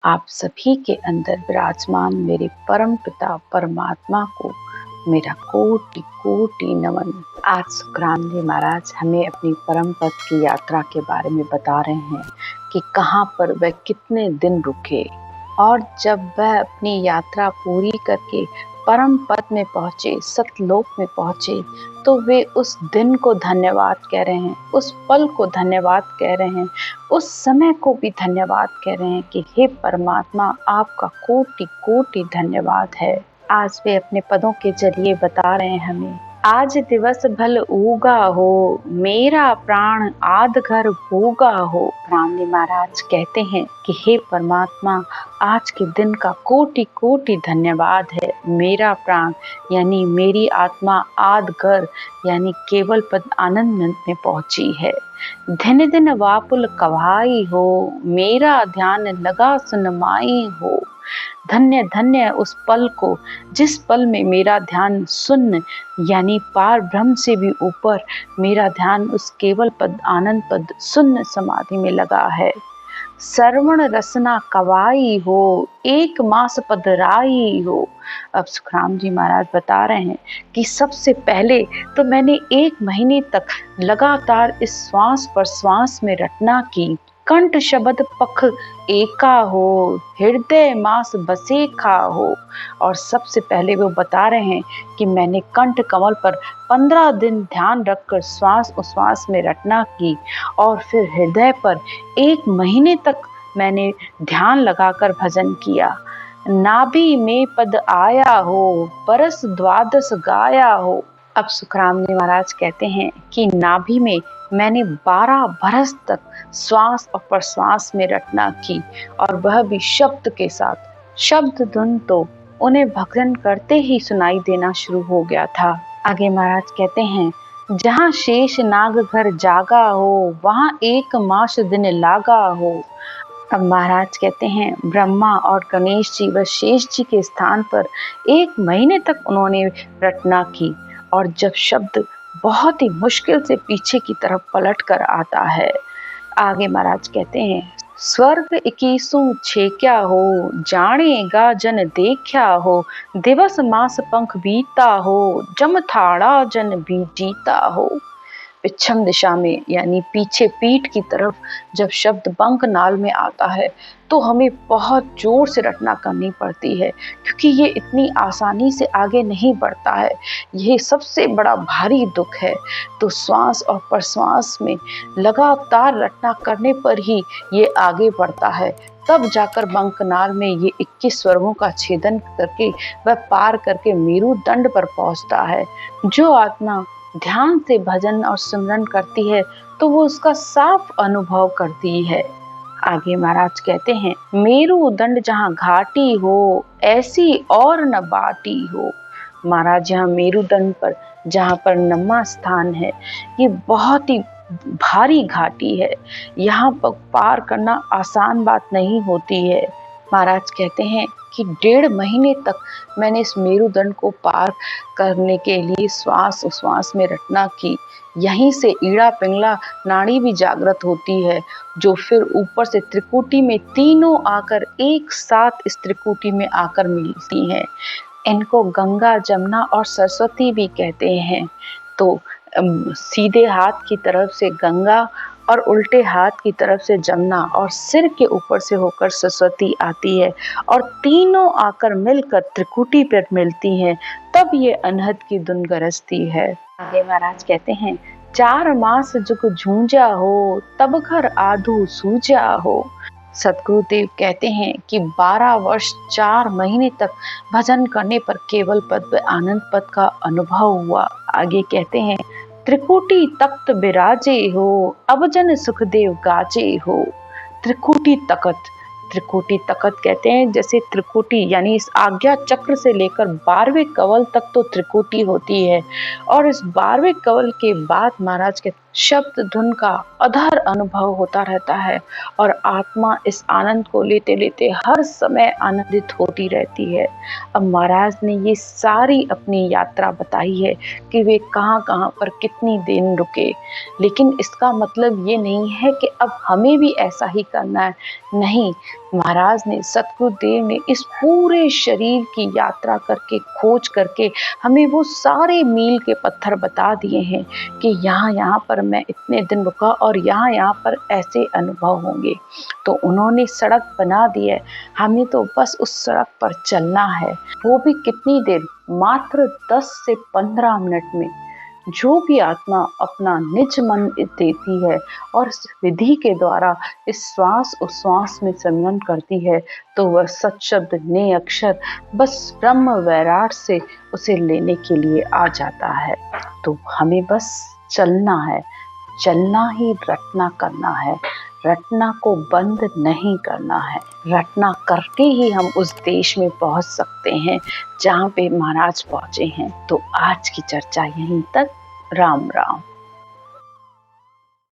आप सभी के अंदर विराजमान मेरे परम पिता परमात्मा को मेरा कोटि कोटि नमन। आज सुखराम जी महाराज हमें अपनी परम पद की यात्रा के बारे में बता रहे हैं कि कहाँ पर वह कितने दिन रुके, और जब वह अपनी यात्रा पूरी करके परम पद में पहुँचे, सतलोक में पहुँचे, तो वे उस दिन को धन्यवाद कह रहे हैं, उस पल को धन्यवाद कह रहे हैं, उस समय को भी धन्यवाद कह रहे हैं कि हे परमात्मा, आपका कोटि कोटि धन्यवाद है। आज वे अपने पदों के जरिए बता रहे हैं हमें, आज दिवस भल उगा हो, मेरा प्राण आध घर भोगा हो। राम जी महाराज कहते हैं कि हे परमात्मा, आज के दिन का कोटि कोटि धन्यवाद है। मेरा प्राण यानी मेरी आत्मा आध घर यानी केवल पद आनंद में पहुंची है। दिन दिन वापुल कवाई हो, मेरा ध्यान लगा सुनमाई हो। धन्य धन्य उस पल को जिस पल में मेरा ध्यान शून्य यानी पार ब्रह्म से भी ऊपर मेरा ध्यान उस केवल पद आनंद पद शून्य समाधि में लगा है। श्रवण रसना कवाई हो, एक मास पदराई हो। अब सुखराम जी महाराज बता रहे हैं कि सबसे पहले तो मैंने 1 महीने तक लगातार इस श्वास पर श्वास में रटना की। कंठ शब्द पख एका हो, हृदय मास बसेखा हो। और सबसे पहले वो बता रहे हैं कि मैंने कंठ कमल पर 15 दिन ध्यान रखकर श्वास उश्वास में रटना की, और फिर हृदय पर 1 महीने तक मैंने ध्यान लगाकर भजन किया। नाभि में पद आया हो, बरस द्वादश गाया हो। अब सुखराम जी महाराज कहते हैं कि नाभि में मैंने 12 बरस तक श्वास और प्रश्वास में रटना की, और वह भी शब्द के साथ। शब्द धुन तो उन्हें भजन करते ही सुनाई देना शुरू हो गया था। आगे महाराज कहते हैं, जहाँ शेष नाग घर जागा हो, वहाँ 1 मास दिन लागा हो। अब महाराज कहते हैं, ब्रह्मा और गणेश जी व शेष जी के स्थान पर 1 महीने तक उन्होंने रटना की, और जब शब्द बहुत ही मुश्किल से पीछे की तरफ पलट कर आता है। आगे महाराज कहते हैं, स्वर्ग 21 छेक्या हो, जानेगा जन देखा हो। दिवस मास पंख बीता हो, जम थाड़ा जन भी जीता हो। पिछम दिशा में यानी पीछे पीठ की तरफ जब शब्द बंक नाल में आता है तो हमें बहुत जोर से रटना करनी पड़ती है, क्योंकि ये इतनी आसानी से आगे नहीं बढ़ता है। ये सबसे बड़ा भारी दुख है। तो श्वास और प्रश्वास में लगातार रटना करने पर ही ये आगे बढ़ता है। तब जाकर बंकनाल में ये 21 स्वर्गों का छेदन करके वह पार करके मेरुदंड पर पहुंचता है। जो आत्मा ध्यान से भजन और सिमरन करती है तो वो उसका साफ अनुभव करती है। आगे महाराज कहते हैं, मेरुदंड जहाँ घाटी हो, ऐसी और न बाटी हो। महाराज यहाँ मेरुदंड पर जहाँ पर नमा स्थान है, ये बहुत ही भारी घाटी है। यहाँ पर पार करना आसान बात नहीं होती है। महाराज कहते हैं कि 1.5 महीने तक मैंने इस मेरुदंड को पार करने के लिए श्वास उश्वास में रटना की। यहीं से ईड़ा पिंगला नाड़ी भी जागृत होती है, जो फिर ऊपर से त्रिकुटी में तीनों आकर एक साथ इस त्रिकुटी में आकर मिलती हैं। इनको गंगा, जमुना और सरस्वती भी कहते हैं। तो सीधे हाथ की तरफ से गंगा और उल्टे हाथ की तरफ से जमुना और सिर के ऊपर से होकर सरस्वती आती है, और तीनों आकर मिलकर त्रिकुटी पर मिलती हैं। तब ये अनहद की धुन गरजती है। आगे महाराज कहते हैं, 4 मास जुग झूंझा हो, तब घर आधू सूझा हो। सतगुरुदेव कहते हैं कि 12 वर्ष 4 महीने तक भजन करने पर केवल पद व आनंद पद का अनुभव हुआ। आगे कहते हैं, त्रिकुटी तख्त बिराजे हो, अब जन सुखदेव गाजे हो। त्रिकुटी तख्त, त्रिकुटी तख्त कहते हैं जैसे त्रिकुटी यानी इस आज्ञा चक्र से लेकर 12वें कवल तक तो त्रिकुटी होती है, और इस 12वें कवल के बाद महाराज के शब्द धुन का अधर अनुभव होता रहता है, और आत्मा इस आनंद को लेते लेते हर समय आनंदित होती रहती है। अब महाराज ने ये सारी अपनी यात्रा बताई है कि वे कहाँ कहाँ पर कितनी दिन रुके, लेकिन इसका मतलब ये नहीं है कि अब हमें भी ऐसा ही करना है। नहीं, महाराज ने, सतगुरुदेव ने इस पूरे शरीर की यात्रा करके, खोज करके हमें वो सारे मील के पत्थर बता दिए हैं कि यहाँ पर मैं इतने दिन रुका और यहाँ पर ऐसे अनुभव होंगे। तो उन्होंने सड़क बना दी है, हमें तो बस उस सड़क पर चलना है। वो भी कितनी देर, मात्र 10 से 15 मिनट में। जो भी आत्मा अपना निज मन देती है और इस विधि के द्वारा इस श्वास उश्वास में संलग्न करती है, तो वह सत्शब्द ने अक्षर बस ब्रह्म वैराट से उसे लेने के लिए आ जाता है। तो हमें बस चलना है, चलना ही रटना करना है, रटना को बंद नहीं करना है। रटना करके ही हम उस देश में पहुंच सकते हैं जहाँ पे महाराज पहुंचे हैं। तो आज की चर्चा यहीं तक। राम राम।